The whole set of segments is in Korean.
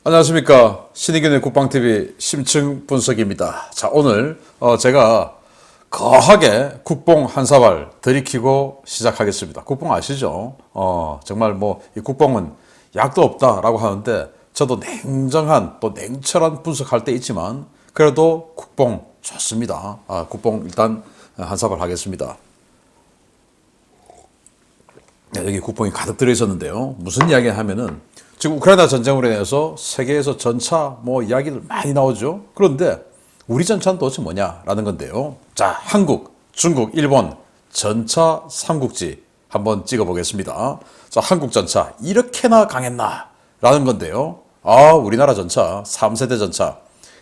안녕하십니까. 신의균의 국방TV 심층 분석입니다. 자, 오늘 제가 거하게 국뽕 한 사발 들이키고 시작하겠습니다. 국뽕 아시죠? 정말 이 국뽕은 약도 없다라고 하는데 저도 냉정한 또 냉철한 분석할 때 있지만 그래도 국뽕 좋습니다. 국뽕 일단 한 사발 하겠습니다. 네, 여기 국뽕이 가득 들어있었는데요. 무슨 이야기 하면은 지금 우크라이나 전쟁으로 인해서 세계에서 전차 이야기들 많이 나오죠. 그런데 우리 전차는 도대체 뭐냐라는 건데요. 자, 한국, 중국, 일본 전차 삼국지 한번 찍어보겠습니다. 자, 한국 전차 이렇게나 강했나? 라는 건데요. 우리나라 전차 3세대 전차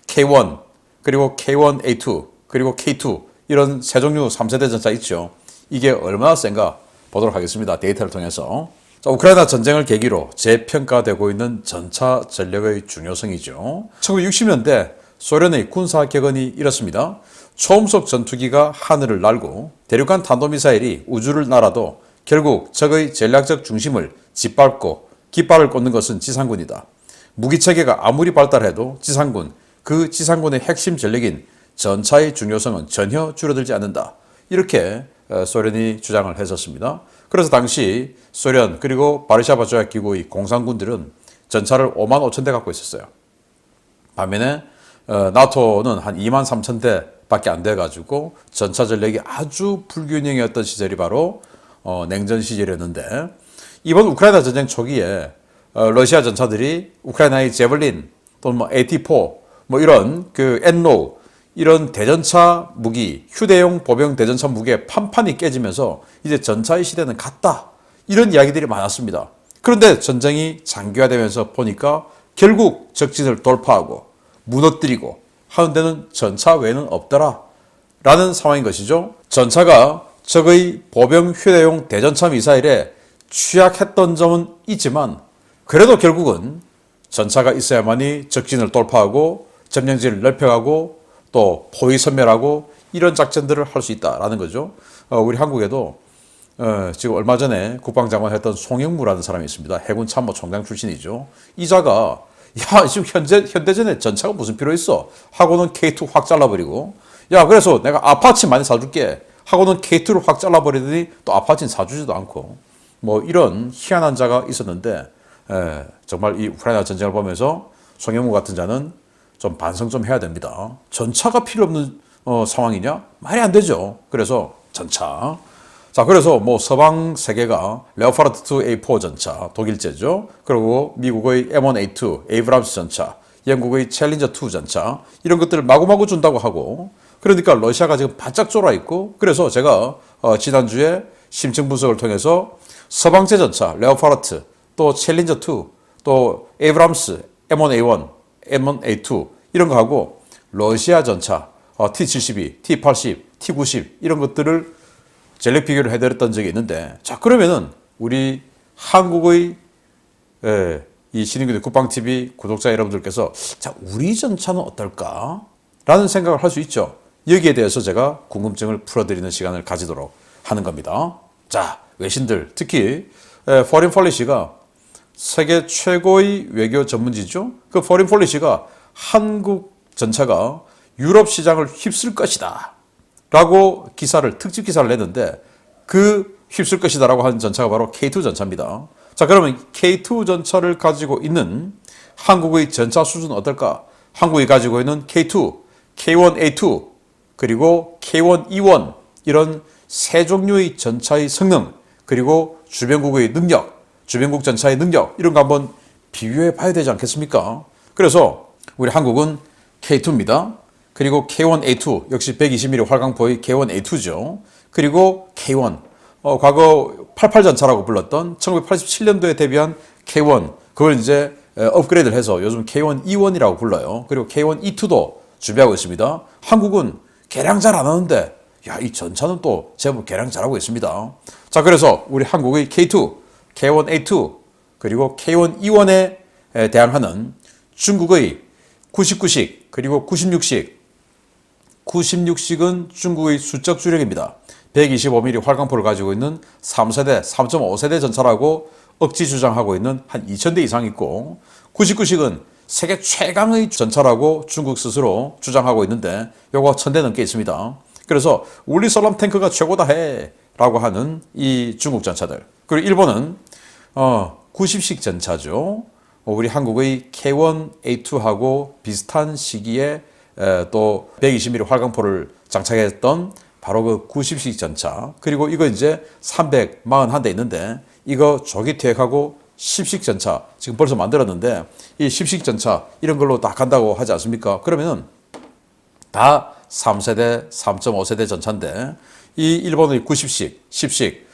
K1 그리고 K1A2 그리고 K2 이런 세 종류 3세대 전차 있죠. 이게 얼마나 센가 보도록 하겠습니다. 데이터를 통해서. 자, 우크라이나 전쟁을 계기로 재평가되고 있는 전차 전력의 중요성이죠. 1960년대 소련의 군사 격언이 이렇습니다. 초음속 전투기가 하늘을 날고 대륙간 탄도미사일이 우주를 날아도 결국 적의 전략적 중심을 짓밟고 깃발을 꽂는 것은 지상군이다. 무기체계가 아무리 발달해도 지상군, 그 지상군의 핵심 전력인 전차의 중요성은 전혀 줄어들지 않는다. 이렇게 소련이 주장을 했었습니다. 그래서 당시 소련 그리고 바르샤바 조약기구의 공산군들은 전차를 5만 5천 대 갖고 있었어요. 반면에 나토는 한 2만 3천 대밖에 안 돼가지고 전차 전력이 아주 불균형이었던 시절이 바로 냉전 시절이었는데 이번 우크라이나 전쟁 초기에 러시아 전차들이 우크라이나의 제블린 또는 AT4 이런 엔로우 이런 대전차 무기, 휴대용 보병 대전차 무기의 판판이 깨지면서 이제 전차의 시대는 갔다. 이런 이야기들이 많았습니다. 그런데 전쟁이 장기화되면서 보니까 결국 적진을 돌파하고 무너뜨리고 하는 데는 전차 외에는 없더라. 라는 상황인 것이죠. 전차가 적의 보병 휴대용 대전차 미사일에 취약했던 점은 있지만 그래도 결국은 전차가 있어야만이 적진을 돌파하고 점령지를 넓혀가고 또 포위 섬멸하고 이런 작전들을 할 수 있다라는 거죠. 우리 한국에도 지금 얼마 전에 국방장관 했던 송영무라는 사람이 있습니다. 해군 참모총장 출신이죠. 이자가 지금 현대전에 전차가 무슨 필요 있어? 하고는 K2 확 잘라버리고 그래서 내가 아파치 많이 사줄게 하고는 K2를 확 잘라버리더니 또 아파치는 사주지도 않고 이런 희한한 자가 있었는데 정말 이 우크라이나 전쟁을 보면서 송영무 같은 자는 좀 반성 좀 해야 됩니다. 전차가 필요 없는 상황이냐? 말이 안 되죠. 그래서 전차. 자, 그래서 서방 세계가 레오파르트 2 A4 전차, 독일제죠. 그리고 미국의 M1A2 에이브람스 전차, 영국의 챌린저 2 전차 이런 것들을 마구마구 준다고 하고 그러니까 러시아가 지금 바짝 쫄아 있고 그래서 제가 지난주에 심층 분석을 통해서 서방제 전차, 레오파르트, 또 챌린저 2, 또 에이브람스, M1A1 M1A2 이런 거 하고 러시아 전차 T-72, T-80, T-90 이런 것들을 전력 비교를 해드렸던 적이 있는데 자 그러면은 우리 한국의 이 신인균의 국방TV 구독자 여러분들께서 자 우리 전차는 어떨까? 라는 생각을 할 수 있죠. 여기에 대해서 제가 궁금증을 풀어드리는 시간을 가지도록 하는 겁니다. 자 외신들 특히 포린 폴리시가 세계 최고의 외교 전문지죠. 그 포린 폴리시가 한국 전차가 유럽 시장을 휩쓸 것이다 라고 특집 기사를 냈는데 그 휩쓸 것이다 라고 하는 전차가 바로 K2 전차입니다. 자 그러면 K2 전차를 가지고 있는 한국의 전차 수준은 어떨까? 한국이 가지고 있는 K2, K1A2 그리고 K1E1 이런 세 종류의 전차의 성능 그리고 주변국의 능력 주변국 전차의 능력 이런 거 한번 비교해 봐야 되지 않겠습니까? 그래서 우리 한국은 K2입니다. 그리고 K1A2 역시 120mm 활강포의 K1A2죠. 그리고 K1 과거 88 전차라고 불렀던 1987년도에 데뷔한 K1 그걸 이제 업그레이드를 해서 요즘 K1E1이라고 불러요. 그리고 K1E2도 준비하고 있습니다. 한국은 개량 잘 안 하는데 이 전차는 또 제법 개량 잘하고 있습니다. 자 그래서 우리 한국의 K2 K1A2 그리고 K1E1에 대항하는 중국의 99식 그리고 96식 96식은 중국의 수적 주력입니다. 125mm 활강포를 가지고 있는 3세대, 3.5세대 전차라고 억지 주장하고 있는 한 2000대 이상 있고 99식은 세계 최강의 전차라고 중국 스스로 주장하고 있는데 요거 1000대 넘게 있습니다. 그래서 우리 사람 탱크가 최고다 해 라고 하는 이 중국 전차들. 그리고 일본은 90식 전차죠. 우리 한국의 K1A2하고 비슷한 시기에 또 120mm 활강포를 장착했던 바로 그 90식 전차. 그리고 이거 이제 341대 있는데 이거 조기 퇴역하고 10식 전차 지금 벌써 만들었는데 이 10식 전차 이런 걸로 다 간다고 하지 않습니까? 그러면은 다 3세대, 3.5세대 전차인데 이 일본의 90식, 10식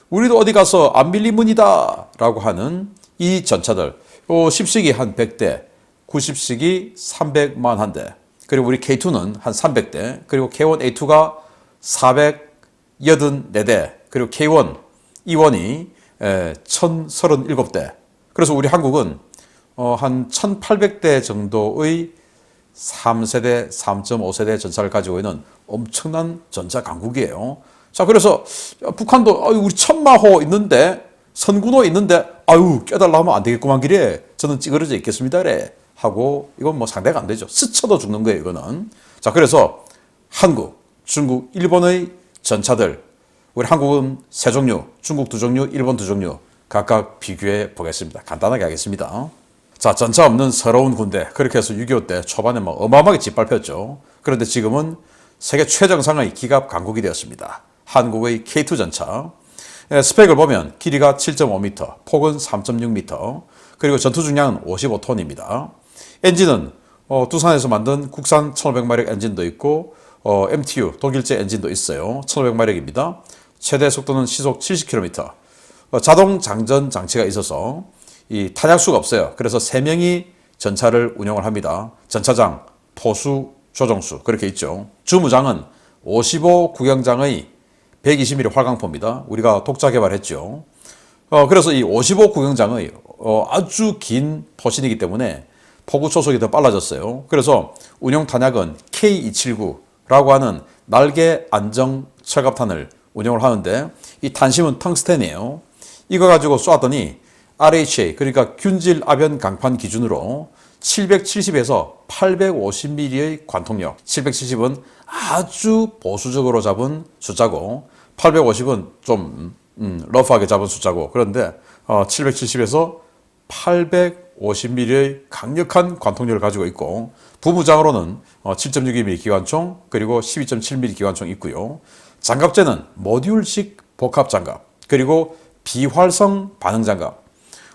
우리도 어디 가서 안 밀리문이다 라고 하는 이 전차들 10식이 한 100대, 90식이 341대 그리고 우리 K2는 한 300대 그리고 K1A2가 484대 그리고 K1, E1이 1037대. 그래서 우리 한국은 한 1800대 정도의 3세대, 3.5세대 전차를 가지고 있는 엄청난 전차 강국이에요. 자, 그래서 북한도 우리 천마호 있는데 선군호 있는데 껴달라 하면 안 되겠구만 기래. 저는 찌그러져 있겠습니다. 그래. 하고 이건 뭐 상대가 안 되죠. 스쳐도 죽는 거예요, 이거는. 자, 그래서 한국, 중국, 일본의 전차들 우리 한국은 세 종류, 중국 두 종류, 일본 두 종류 각각 비교해 보겠습니다. 간단하게 하겠습니다. 자, 전차 없는 서러운 군대. 그렇게 해서 6.25 때 초반에 뭐 어마어마하게 짓밟혔죠. 그런데 지금은 세계 최정상의 기갑 강국이 되었습니다. 한국의 K2 전차. 스펙을 보면 길이가 7.5m, 폭은 3.6m, 그리고 전투 중량은 55톤입니다. 엔진은 두산에서 만든 국산 1500마력 엔진도 있고 MTU 독일제 엔진도 있어요. 1500마력입니다. 최대 속도는 시속 70km. 자동 장전 장치가 있어서 이 탄약수가 없어요. 그래서 3명이 전차를 운영을 합니다. 전차장, 포수, 조종수 그렇게 있죠. 주무장은 55 구경장의 120mm 활강포입니다. 우리가 독자 개발했죠. 그래서 이 55 구경장의 아주 긴 포신이기 때문에 포구 초속이 더 빨라졌어요. 그래서 운용 탄약은 K279라고 하는 날개 안정 철갑탄을 운영을 하는데 이 탄심은 텅스텐이에요. 이거 가지고 쏘았더니 RHA 그러니까 균질 아변 강판 기준으로 770에서 850mm의 관통력. 770은 아주 보수적으로 잡은 숫자고 850은 좀 러프하게 잡은 숫자고 그런데 770에서 850mm의 강력한 관통력을 가지고 있고 부무장으로는 7.62mm 기관총 그리고 12.7mm 기관총 있고요. 장갑재는 모듈식 복합 장갑 그리고 비활성 반응 장갑.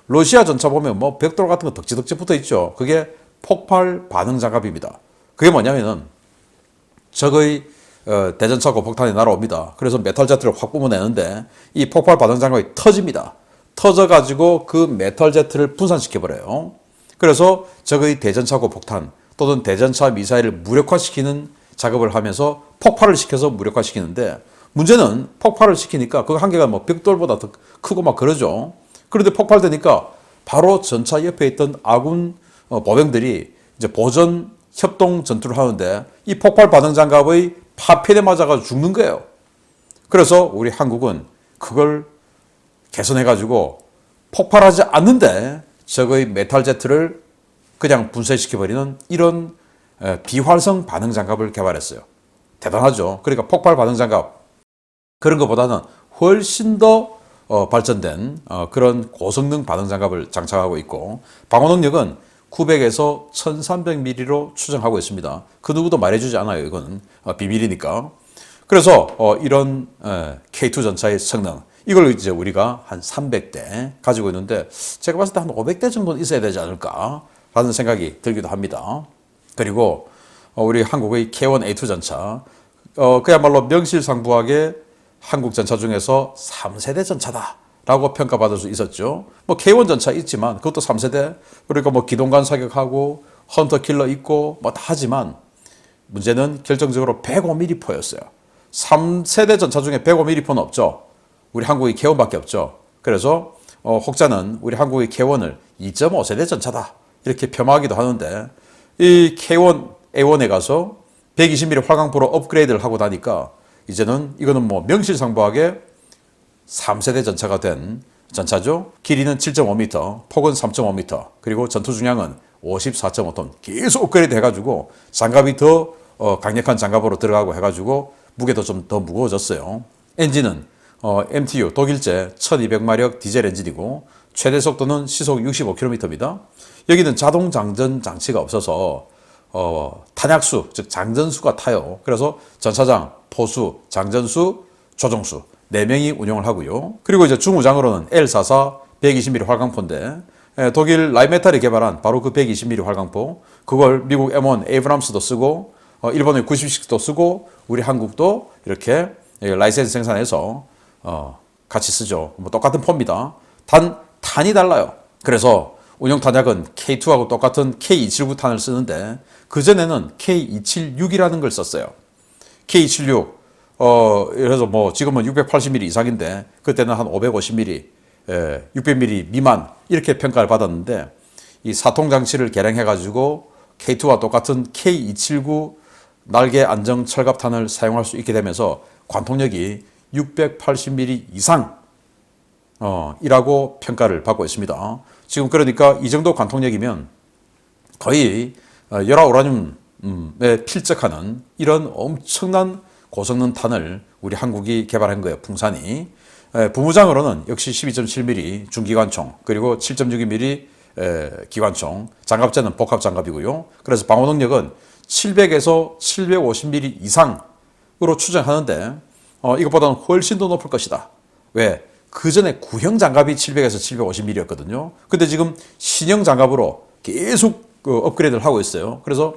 러시아 전차 보면 뭐 벽돌 같은 거 덕지덕지 붙어 있죠. 그게 폭발 반응 장갑입니다. 그게 뭐냐면은 적의 대전차 고폭탄이 날아옵니다. 그래서 메탈 제트를 확 뿜어내는데 이 폭발 반응 장갑이 터집니다. 터져가지고 그 메탈 제트를 분산시켜버려요. 그래서 적의 대전차 고폭탄 또는 대전차 미사일을 무력화시키는 작업을 하면서 폭발을 시켜서 무력화시키는데 문제는 폭발을 시키니까 그 한계가 뭐 벽돌보다 더 크고 막 그러죠. 그런데 폭발되니까 바로 전차 옆에 있던 아군 보병들이 이제 보전 협동 전투를 하는데 이 폭발 반응 장갑의 파편에 맞아가지고 죽는 거예요. 그래서 우리 한국은 그걸 개선해가지고 폭발하지 않는데 적의 메탈 제트를 그냥 분쇄시켜버리는 이런 비활성 반응 장갑을 개발했어요. 대단하죠. 그러니까 폭발 반응 장갑 그런 것보다는 훨씬 더 발전된 그런 고성능 반응 장갑을 장착하고 있고 방어 능력은 900에서 1300mm로 추정하고 있습니다. 그 누구도 말해주지 않아요. 이건 비밀이니까. 그래서 이런 K2 전차의 성능 이걸 이제 우리가 한 300대 가지고 있는데 제가 봤을 때 한 500대 정도는 있어야 되지 않을까라는 생각이 들기도 합니다. 그리고 우리 한국의 K1A2 전차 그야말로 명실상부하게 한국 전차 중에서 3세대 전차다라고 평가받을 수 있었죠. 뭐 K1 전차 있지만 그것도 3세대 그러니까 뭐 기동관 사격하고 헌터 킬러 있고 뭐 다 하지만 문제는 결정적으로 105mm 포였어요. 3세대 전차 중에 105mm 포는 없죠. 우리 한국의 K1밖에 없죠. 그래서 혹자는 우리 한국의 K1을 2.5세대 전차다 이렇게 폄하하기도 하는데 이 K1 A1에 가서 120mm 활강포로 업그레이드를 하고 나니까 이제는 이거는 뭐 명실상부하게 3세대 전차가 된 전차죠. 길이는 7.5m, 폭은 3.5m, 그리고 전투 중량은 54.5톤 계속 업그레이드 해가지고 장갑이 더 강력한 장갑으로 들어가고 해가지고 무게도 좀 더 무거워졌어요. 엔진은 MTU 독일제 1200마력 디젤 엔진이고 최대 속도는 시속 65km입니다. 여기는 자동 장전 장치가 없어서 탄약수, 즉 장전수가 타요. 그래서 전차장, 포수, 장전수, 조종수 4명이 운영을 하고요. 그리고 이제 중우장으로는 L44 120mm 활강포인데 독일 라이메탈이 개발한 바로 그 120mm 활강포, 그걸 미국 M1 에이브람스도 쓰고 일본의 90도 쓰고 우리 한국도 이렇게 라이센스 생산해서 같이 쓰죠. 뭐 똑같은 포입니다. 단 탄이 달라요. 그래서 운용 탄약은 K2하고 똑같은 K279 탄을 쓰는데 그전에는 K276이라는 걸 썼어요. K276 그래서 뭐 지금은 680mm 이상인데 그때는 한 550mm, 600mm 미만 이렇게 평가를 받았는데 이 사통 장치를 개량해 가지고 K2와 똑같은 K279 날개 안정 철갑탄을 사용할 수 있게 되면서 관통력이 680mm 이상 이라고 평가를 받고 있습니다. 지금 그러니까 이 정도 관통력이면 거의 열화 우라늄에 필적하는 이런 엄청난 고성능 탄을 우리 한국이 개발한 거예요. 풍산이. 부무장으로는 역시 12.7mm 중기관총 그리고 7.62mm 기관총, 장갑제는 복합장갑이고요. 그래서 방어 능력은 700에서 750mm 이상으로 추정하는데 이것보다는 훨씬 더 높을 것이다. 왜? 그 전에 구형 장갑이 700에서 750mm였거든요. 근데 지금 신형 장갑으로 계속 업그레이드를 하고 있어요. 그래서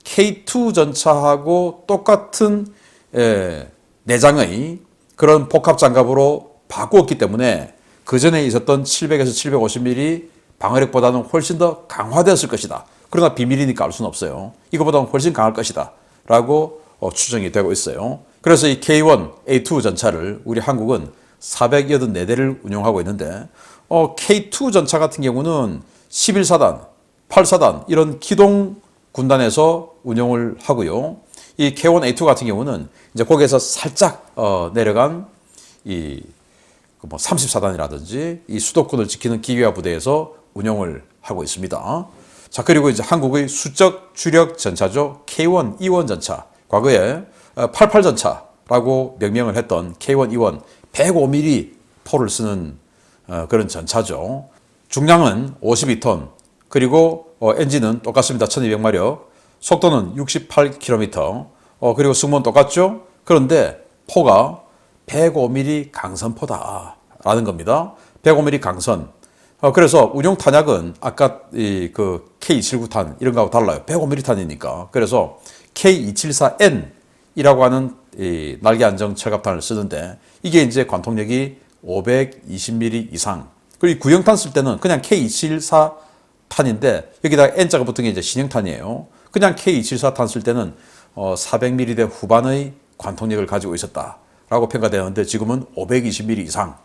K2 전차하고 똑같은 내장의 그런 복합 장갑으로 바꾸었기 때문에 그 전에 있었던 700에서 750mm 방어력보다는 훨씬 더 강화되었을 것이다. 그러나 비밀이니까 알 수는 없어요. 이거보다는 훨씬 강할 것이다 라고 추정이 되고 있어요. 그래서 이 K1, A2 전차를 우리 한국은 484대를 운용하고 있는데 K2 전차 같은 경우는 11사단, 8사단 이런 기동 군단에서 운용을 하고요. 이 K1, A2 같은 경우는 이제 거기에서 살짝 내려간 이 뭐 30사단이라든지 이 수도권을 지키는 기계화 부대에서 운용을 하고 있습니다. 자, 그리고 이제 한국의 수적 주력 전차죠. K1, E1 전차. 과거에 88 전차라고 명명을 했던 K1, E1 105mm 포를 쓰는 그런 전차죠. 중량은 52톤, 그리고 엔진은 똑같습니다. 1200마력, 속도는 68km, 그리고 승무원 똑같죠. 그런데 포가 105mm 강선포다라는 겁니다. 105mm 강선. 그래서 운용 탄약은 아까 그 K279탄 이런 거하고 달라요. 105mm 탄이니까. 그래서 K274N이라고 하는 이 날개 안정 철갑탄을 쓰는데 이게 이제 관통력이 520mm 이상. 그리고 구형탄 쓸 때는 그냥 K274탄인데 여기다가 N자가 붙은 게 이제 신형탄이에요. 그냥 K274탄 쓸 때는 400mm대 후반의 관통력을 가지고 있었다라고 평가되는데 지금은 520mm 이상,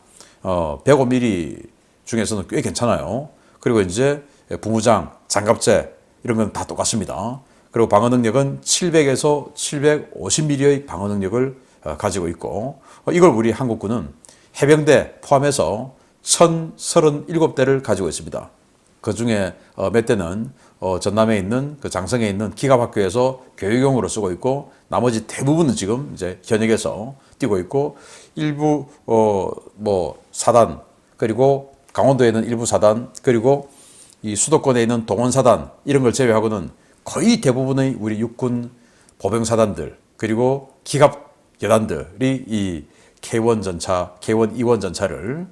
105mm 중에서는 꽤 괜찮아요. 그리고 이제 부무장, 장갑제 이런 건 다 똑같습니다. 그리고 방어 능력은 700에서 750mm의 방어 능력을 가지고 있고 이걸 우리 한국군은 해병대 포함해서 1037대를 가지고 있습니다. 그 중에 몇 대는 전남에 있는 그 장성에 있는 기갑학교에서 교육용으로 쓰고 있고 나머지 대부분은 지금 이제 현역에서 뛰고 있고 일부 뭐 사단 그리고 강원도에 있는 일부 사단 그리고 이 수도권에 있는 동원사단 이런 걸 제외하고는 거의 대부분의 우리 육군 보병사단들 그리고 기갑여단들이 이 K1 전차, K1 E1 전차를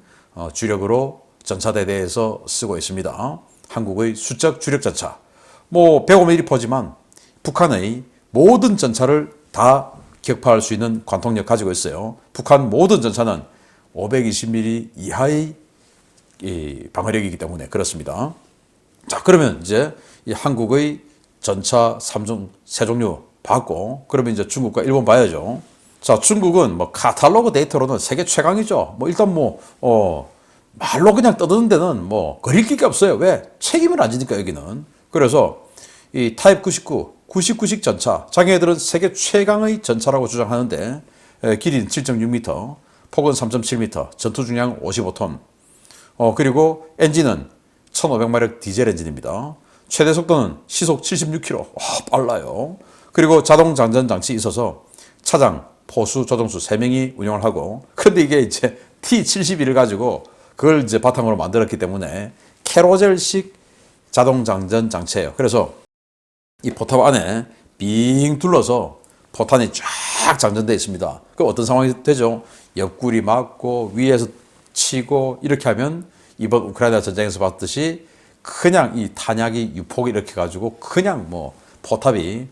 주력으로 전차대대에서 쓰고 있습니다. 한국의 수적 주력 전차. 뭐 105mm 포지만 북한의 모든 전차를 다 격파할 수 있는 관통력 가지고 있어요. 북한 모든 전차는 520mm 이하의 이 방어력이기 때문에 그렇습니다. 자, 그러면 이제 이 한국의 전차 3종, 세 종류 봤고, 그러면 이제 중국과 일본 봐야죠. 자, 중국은 뭐 카탈로그 데이터로는 세계 최강이죠. 뭐 일단 말로 그냥 떠드는 데는 뭐 거릴 게 없어요. 왜? 책임을 안 지니까 여기는. 그래서 이 타입 99, 99식 전차, 자기네들은 세계 최강의 전차라고 주장하는데 길이는 7.6m, 폭은 3.7m, 전투 중량 55톤, 그리고 엔진은 1500마력 디젤 엔진입니다. 최대 속도는 시속 76km. 와, 빨라요. 그리고 자동 장전 장치 있어서 차장, 포수, 조종수 3명이 운영을 하고, 근데 이게 이제 T71을 가지고 그걸 이제 바탕으로 만들었기 때문에 캐로젤식 자동 장전 장치예요. 그래서 이 포탑 안에 빙 둘러서 포탄이 쫙 장전되어 있습니다. 그 어떤 상황이 되죠? 옆구리 맞고 위에서 치고 이렇게 하면 이번 우크라이나 전쟁에서 봤듯이 그냥 이 탄약이 유폭이 이렇게 가지고 그냥 뭐 포탑이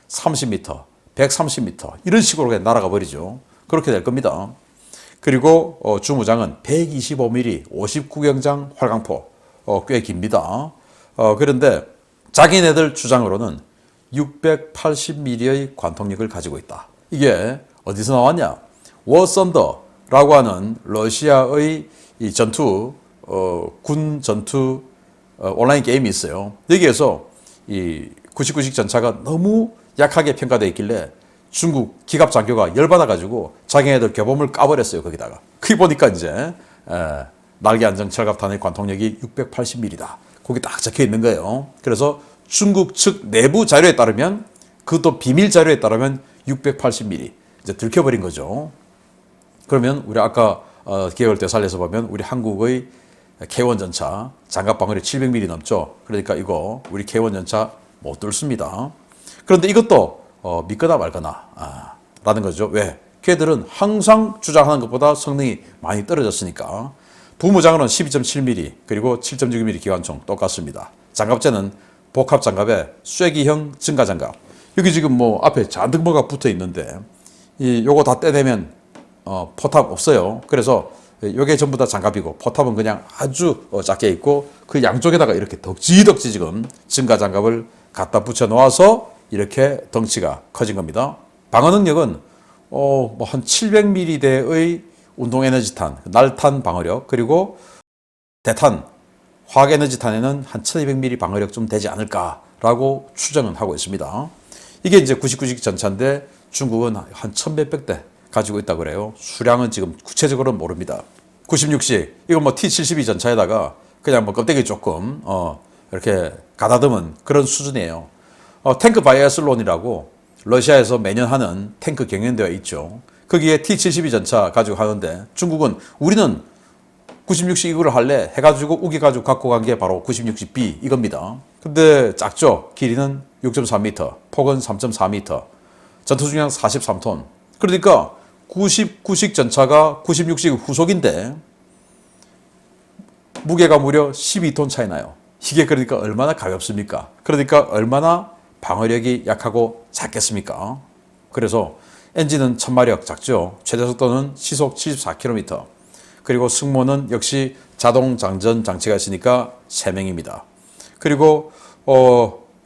30m, 130m 이런 식으로 그냥 날아가 버리죠. 그렇게 될 겁니다. 그리고 주무장은 125mm 59경장 활강포, 꽤 깁니다. 그런데 자기네들 주장으로는 680mm의 관통력을 가지고 있다. 이게 어디서 나왔냐? 워썬더라고 하는 러시아의 이 전투, 군 전투 온라인 게임이 있어요. 여기에서 이 99식 전차가 너무 약하게 평가되어 있길래 중국 기갑 장교가 열받아가지고 자기네들 교범을 까버렸어요. 거기다가. 그게 보니까 이제 날개 안정 철갑탄의 관통력이 680mm다. 거기 딱 적혀 있는 거예요. 그래서 중국 측 내부 자료에 따르면, 그것도 비밀 자료에 따르면 680mm 이제 들켜버린 거죠. 그러면 우리 아까 기억을 되살려서 보면 우리 한국의 K1 전차 장갑 방어력 700mm 넘죠. 그러니까 이거 우리 K1 전차 못 뚫습니다. 그런데 이것도 믿거나 말거나 라는 거죠. 왜? 걔들은 항상 주장하는 것보다 성능이 많이 떨어졌으니까. 부무장으로는 12.7mm 그리고 7.6mm 기관총 똑같습니다. 장갑재는 복합 장갑에 쐐기형 증가 장갑. 여기 지금 뭐 앞에 잔뜩 뭐가 붙어 있는데 요거 다 떼내면 포탑 없어요. 그래서 요게 전부 다 장갑이고 포탑은 그냥 아주 작게 있고 그 양쪽에다가 이렇게 덕지덕지 지금 증가 장갑을 갖다 붙여 놓아서 이렇게 덩치가 커진 겁니다. 방어 능력은 뭐 한 700mm대의 운동 에너지탄, 날탄 방어력, 그리고 대탄, 화학 에너지탄에는 한 1200mm 방어력 좀 되지 않을까라고 추정은 하고 있습니다. 이게 이제 99식 전차인데 중국은 한 1100대 대 가지고 있다고 그래요. 수량은 지금 구체적으로는 모릅니다. 96식, 이건 뭐 T72 전차에다가 그냥 뭐 껍데기 조금 이렇게 가다듬은 그런 수준이에요. 탱크 바이애슬론이라고 러시아에서 매년 하는 탱크 경연대회 있죠. 거기에 T72 전차 가지고 하는데 중국은 우리는 96식 이거를 할래 해가지고 우겨가지고 갖고 간 게 바로 96식 B 이겁니다. 근데 작죠. 길이는 6.3m, 폭은 3.4m, 전투 중량 43톤. 그러니까 99식 전차가 96식 후속인데 무게가 무려 12톤 차이 나요. 이게 그러니까 얼마나 가볍습니까? 그러니까 얼마나 방어력이 약하고 작겠습니까? 그래서 엔진은 1000마력 작죠. 최대 속도는 시속 74km. 그리고 승무원은 역시 자동 장전 장치가 있으니까 3명입니다. 그리고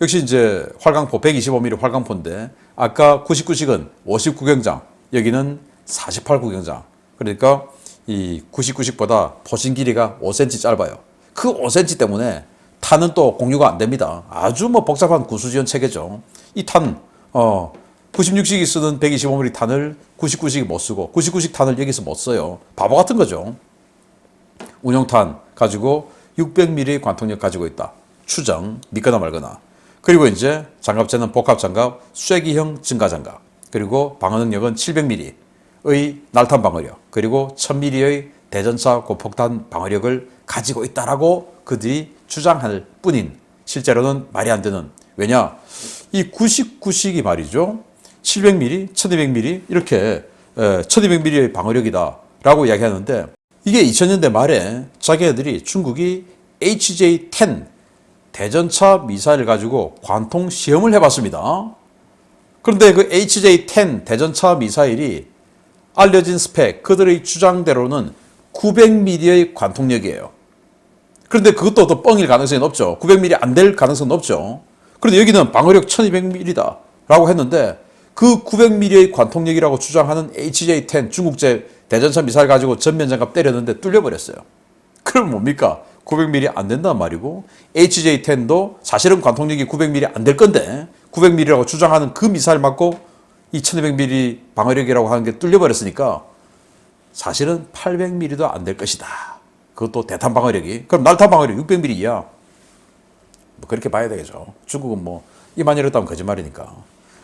역시 이제 활강포 125mm 활강포인데 아까 99식은 59경장, 여기는 48구경장. 그러니까 이 99식보다 포신 길이가 5cm 짧아요. 그 5cm 때문에 탄은 또 공유가 안 됩니다. 아주 뭐 복잡한 구수지원 체계죠. 이 탄 96식이 쓰는 125mm 탄을 99식이 못 쓰고 99식 탄을 여기서 못 써요. 바보 같은 거죠. 운용탄 가지고 600mm 관통력 가지고 있다. 추정, 믿거나 말거나. 그리고 이제 장갑재는 복합장갑, 쐐기형 증가장갑. 그리고 방어 능력은 700mm의 날탄 방어력, 그리고 1000mm의 대전차 고폭탄 방어력을 가지고 있다라고 그들이 주장할 뿐인, 실제로는 말이 안 되는. 왜냐? 이 99식이 말이죠. 700mm, 1200mm 이렇게 1200mm의 방어력이다 라고 이야기하는데, 이게 2000년대 말에 자기네들이 중국이 HJ-10 대전차 미사일을 가지고 관통 시험을 해봤습니다. 그런데 그 HJ-10 대전차 미사일이 알려진 스펙, 그들의 주장대로는 900mm의 관통력이에요. 그런데 그것도 더 뻥일 가능성이 높죠. 900mm 안 될 가능성은 높죠. 그런데 여기는 방어력 1200mm다 라고 했는데 그 900mm의 관통력이라고 주장하는 HJ-10 중국제 대전차 미사일 가지고 전면장갑 때렸는데 뚫려버렸어요. 그럼 뭡니까? 900mm 안 된단 말이고, HJ-10도 사실은 관통력이 900mm 안 될 건데 900mm라고 주장하는 그 미사일 맞고 이 1200mm 방어력이라고 하는 게 뚫려버렸으니까 사실은 800mm도 안 될 것이다. 그것도 대탄 방어력이. 그럼 날탄 방어력 600mm야. 뭐 그렇게 봐야 되겠죠. 중국은 뭐 이만 이랬다면 거짓말이니까.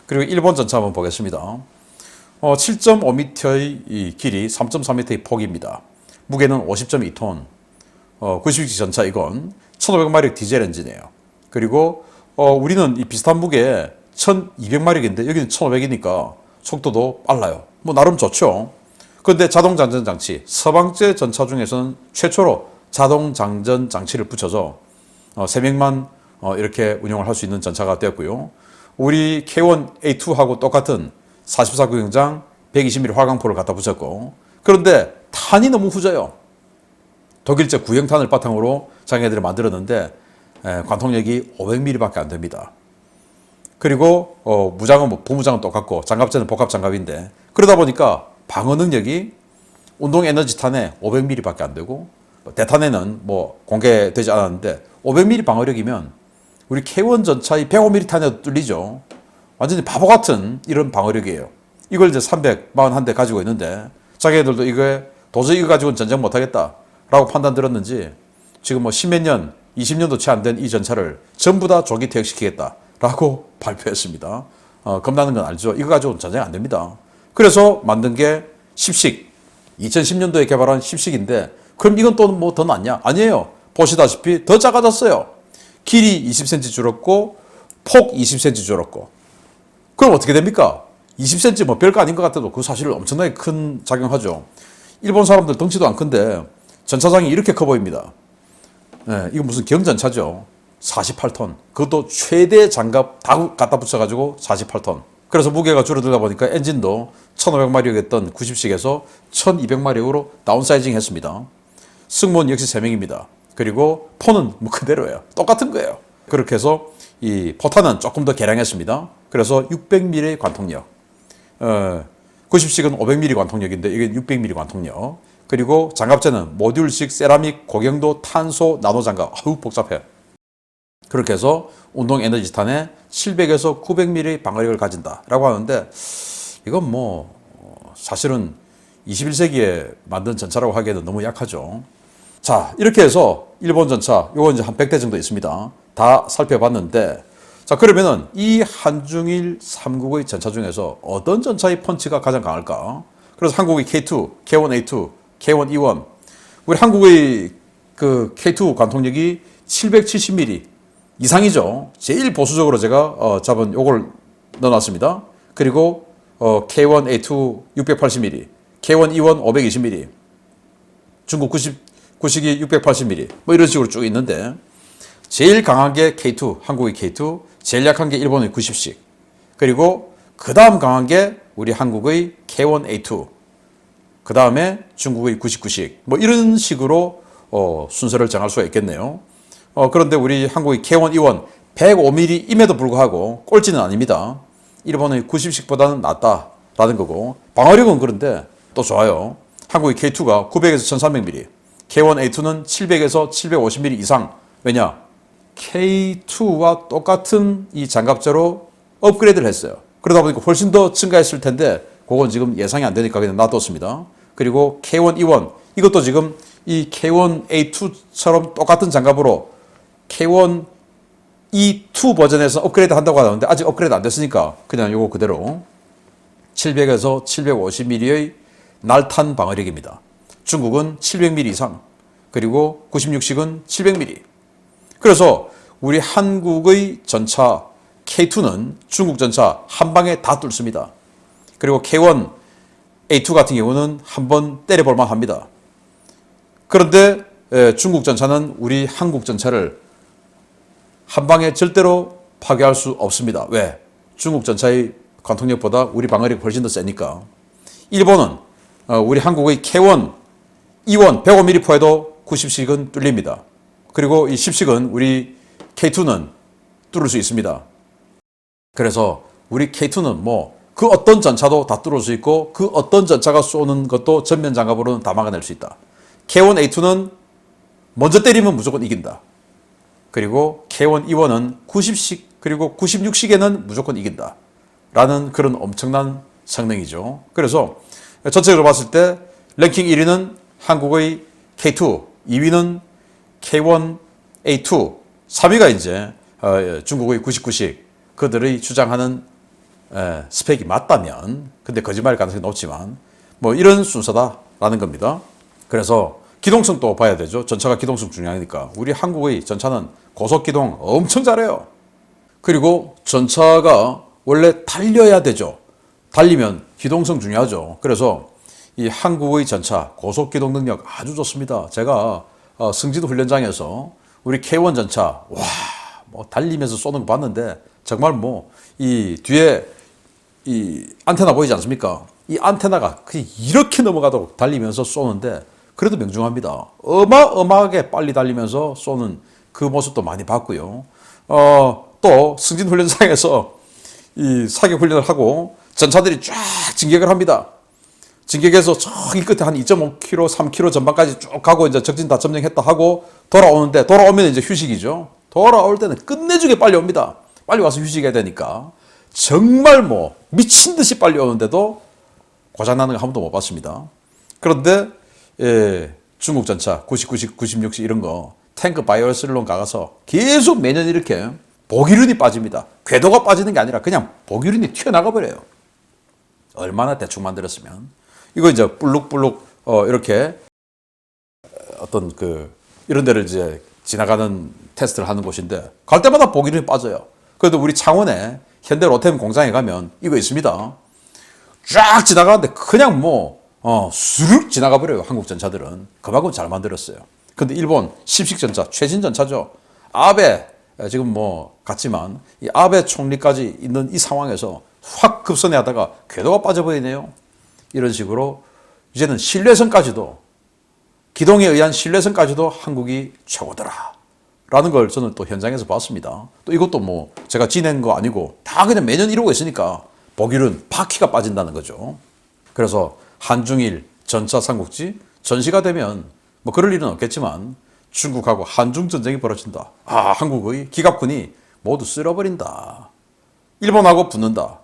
그리고 일본 전차 한번 보겠습니다. 7.5m의 이 길이, 3.3m의 폭입니다. 무게는 50.2톤. 90식 전차 이건 1500마력 디젤 엔진이에요. 그리고 우리는 이 비슷한 무게에 1200마력인데 여기는 1500이니까 속도도 빨라요. 뭐 나름 좋죠. 그런데 자동 장전 장치, 서방제 전차 중에서는 최초로 자동 장전 장치를 붙여서 3명만 이렇게 운용을 할 수 있는 전차가 되었고요. 우리 K1A2하고 똑같은 44구경장 120mm 화강포를 갖다 붙였고, 그런데 탄이 너무 후져요. 독일제 구형탄을 바탕으로 자기네들이 만들었는데 관통력이 500mm밖에 안 됩니다. 그리고 무장은 뭐 부무장은 똑같고 장갑제는 복합 장갑인데, 그러다 보니까 방어 능력이 운동 에너지 탄에 500mm밖에 안 되고, 대탄에는 뭐 공개되지 않았는데 500mm 방어력이면 우리 K1 전차의 105mm 탄에도 뚫리죠. 완전히 바보 같은 이런 방어력이에요. 이걸 이제 341대 가지고 있는데 자기들도 이거 도저히 이거 가지고는 전쟁 못하겠다라고 판단 들었는지 지금 뭐 10몇 년, 20년도 채 안 된 이 전차를 전부 다 조기 퇴역시키겠다라고 발표했습니다. 겁나는 건 알죠. 이거 가지고는 전쟁 안 됩니다. 그래서 만든 게 10식, 2010년도에 개발한 10식인데 그럼 이건 또 뭐 더 낫냐? 아니에요. 보시다시피 더 작아졌어요. 길이 20cm 줄었고 폭 20cm 줄었고. 그럼 어떻게 됩니까? 20cm 뭐 별거 아닌 것 같아도 그 사실 엄청나게 큰 작용하죠. 일본 사람들 덩치도 안 큰데 전차장이 이렇게 커 보입니다. 네, 이거 무슨 경전차죠. 48톤. 그것도 최대 장갑 다 갖다 붙여가지고 48톤. 그래서 무게가 줄어들다 보니까 엔진도 1500마력이었던 90식에서 1200마력으로 다운사이징 했습니다. 승무원 역시 3명입니다. 그리고 포는 뭐 그대로예요. 똑같은 거예요. 그렇게 해서 이 포탄은 조금 더 개량했습니다. 그래서 600mm의 관통력. 90식은 500mm 관통력인데 이게 600mm 관통력. 그리고 장갑제는 모듈식 세라믹 고경도 탄소 나노 장갑. 아우 복잡해. 그렇게 해서 운동 에너지 탄에 700에서 900mm의 방어력을 가진다라고 하는데 이건 뭐 사실은 21세기에 만든 전차라고 하기에는 너무 약하죠. 자, 이렇게 해서 일본 전차 요거 이제 한 100대 정도 있습니다. 다 살펴봤는데, 자, 그러면은 이 한중일 3국의 전차 중에서 어떤 전차의 펀치가 가장 강할까? 그래서 한국의 K2, K1A2, K1E1, 우리 한국의 그 K2 관통력이 770mm 이상이죠. 제일 보수적으로 제가 잡은 요걸 넣어놨습니다. 그리고 K1A2 680mm, K1E1 520mm, 중국 90이 680mm 뭐 이런 식으로 쭉 있는데 제일 강한 게 K2, 한국의 K2, 제일 약한 게 일본의 90식, 그리고 그 다음 강한 게 우리 한국의 K1A2, 그 다음에 중국의 99식 뭐 이런 식으로 순서를 정할 수가 있겠네요. 그런데 우리 한국의 K1E1 105mm임에도 불구하고 꼴찌는 아닙니다. 일본의 90식보다는 낫다라는 거고, 방어력은 그런데 또 좋아요. 한국의 K2가 900에서 1300mm, K1A2는 700에서 750mm 이상. 왜냐? K2와 똑같은 이 장갑제로 업그레이드를 했어요. 그러다 보니까 훨씬 더 증가했을 텐데 그건 지금 예상이 안 되니까 그냥 놔뒀습니다. 그리고 K1E1 이것도 지금 이 K1A2처럼 똑같은 장갑으로 K1E2 버전에서 업그레이드 한다고 하는데 아직 업그레이드 안 됐으니까 그냥 요거 그대로 700에서 750mm의 날탄 방어력입니다. 중국은 700mm 이상, 그리고 96식은 700mm. 그래서 우리 한국의 전차 K2는 중국 전차 한 방에 다 뚫습니다. 그리고 K1A2 같은 경우는 한번 때려볼만 합니다. 그런데 중국 전차는 우리 한국 전차를 한 방에 절대로 파괴할 수 없습니다. 왜? 중국 전차의 관통력보다 우리 방어력이 훨씬 더 세니까. 일본은 우리 한국의 K1, E1 105mm 포에도 90식은 뚫립니다. 그리고 이 10식은 우리 K2는 뚫을 수 있습니다. 그래서 우리 K2는 뭐 그 어떤 전차도 다 뚫을 수 있고 그 어떤 전차가 쏘는 것도 전면 장갑으로는 다 막아낼 수 있다. K1A2는 먼저 때리면 무조건 이긴다. 그리고 K1E1은 90식 그리고 96식에는 무조건 이긴다. 라는 그런 엄청난 성능이죠. 그래서 전체적으로 봤을 때 랭킹 1위는 한국의 K2, 2위는 K1A2, 3위가 이제 중국의 99식 그들의 주장하는 스펙이 맞다면, 근데 거짓말 가능성이 높지만 뭐 이런 순서다라는 겁니다. 그래서 기동성도 봐야 되죠. 전차가 기동성 중요하니까. 우리 한국의 전차는 고속기동 엄청 잘해요. 그리고 전차가 원래 달려야 되죠. 달리면 기동성 중요하죠. 그래서 이 한국의 전차 고속기동 능력 아주 좋습니다. 제가 승진 훈련장에서 우리 K1 전차 뭐 달리면서 쏘는 거 봤는데 정말 뭐 이 뒤에 이 안테나 보이지 않습니까? 이 안테나가 이렇게 넘어가도 달리면서 쏘는데 그래도 명중합니다. 어마어마하게 빨리 달리면서 쏘는 그 모습도 많이 봤고요. 또 승진 훈련장에서 이 사격 훈련을 하고 전차들이 쫙 진격을 합니다. 진격해서 저기 끝에 한 2.5km, 3km 전방까지 쭉 가고 이제 적진 다 점령했다 하고 돌아오면 이제 휴식이죠. 돌아올 때는 끝내주게 빨리 옵니다. 빨리 와서 휴식해야 되니까. 정말 뭐 미친 듯이 빨리 오는데도 고장나는 거 한 번도 못 봤습니다. 그런데 중국 전차 99식, 96식 이런 거 탱크 바이오슬론 가서 계속 매년 이렇게 보기륜이 빠집니다. 궤도가 빠지는 게 아니라 그냥 보기륜이 튀어나가 버려요. 얼마나 대충 만들었으면. 이거 이제 불룩불룩 이렇게 어떤 이런 데를 이제 지나가는 테스트를 하는 곳인데 갈 때마다 보기륜이 빠져요. 그래도 우리 창원에 현대 로템 공장에 가면 이거 있습니다. 쫙 지나가는데 그냥 수룩 지나가 버려요. 한국 전차들은. 그만큼 잘 만들었어요. 근데 일본 10식 전차, 최신 전차죠. 아베, 지금 같지만, 이 아베 총리까지 있는 이 상황에서 확 급선회하다가 궤도가 빠져버리네요. 이런 식으로 이제는 신뢰성까지도, 기동에 의한 신뢰성까지도 한국이 최고더라. 라는 걸 저는 또 현장에서 봤습니다. 또 이것도 제가 지낸 거 아니고 다 그냥 매년 이러고 있으니까 보기는 바퀴가 빠진다는 거죠. 그래서 한중일 전차 삼국지 전시가 되면 그럴 일은 없겠지만 중국하고 한중 전쟁이 벌어진다. 한국의 기갑군이 모두 쓸어버린다. 일본하고 붙는다.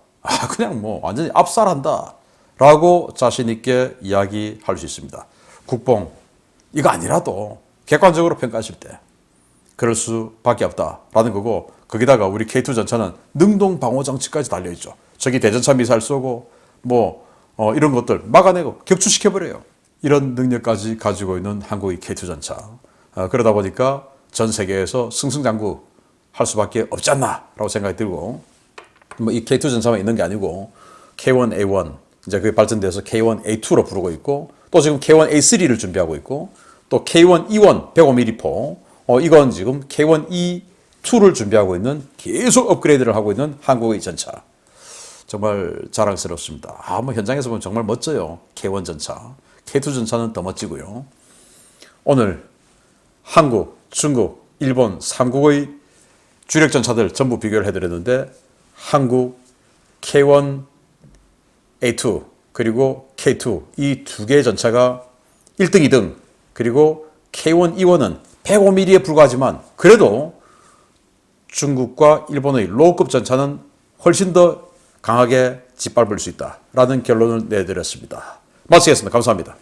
그냥 완전히 압살한다. 라고 자신 있게 이야기할 수 있습니다. 국뽕 이거 아니라도 객관적으로 평가하실 때 그럴 수밖에 없다라는 거고, 거기다가 우리 K2 전차는 능동 방어 장치까지 달려 있죠. 저기 대전차 미사일 쏘고 이런 것들 막아내고 격추시켜버려요. 이런 능력까지 가지고 있는 한국의 K2 전차. 그러다 보니까 전 세계에서 승승장구 할 수밖에 없지 않나라고 생각이 들고, 이 K2 전차만 있는 게 아니고 K1A1 이제 그게 발전돼서 K1A2로 부르고 있고, 또 지금 K1A3를 준비하고 있고, 또 K1E1 105mm 포, 이건 지금 K1E2를 준비하고 있는, 계속 업그레이드를 하고 있는 한국의 전차. 정말 자랑스럽습니다. 현장에서 보면 정말 멋져요. K1 전차. K2 전차는 더 멋지고요. 오늘 한국, 중국, 일본 3국의 주력 전차들 전부 비교를 해드렸는데, 한국 K1A2 그리고 K2 이 두 개의 전차가 1등, 2등, 그리고 K1E1은 105mm에 불과하지만 그래도 중국과 일본의 로우급 전차는 훨씬 더 강하게 짓밟을 수 있다라는 결론을 내드렸습니다. 마치겠습니다. 감사합니다.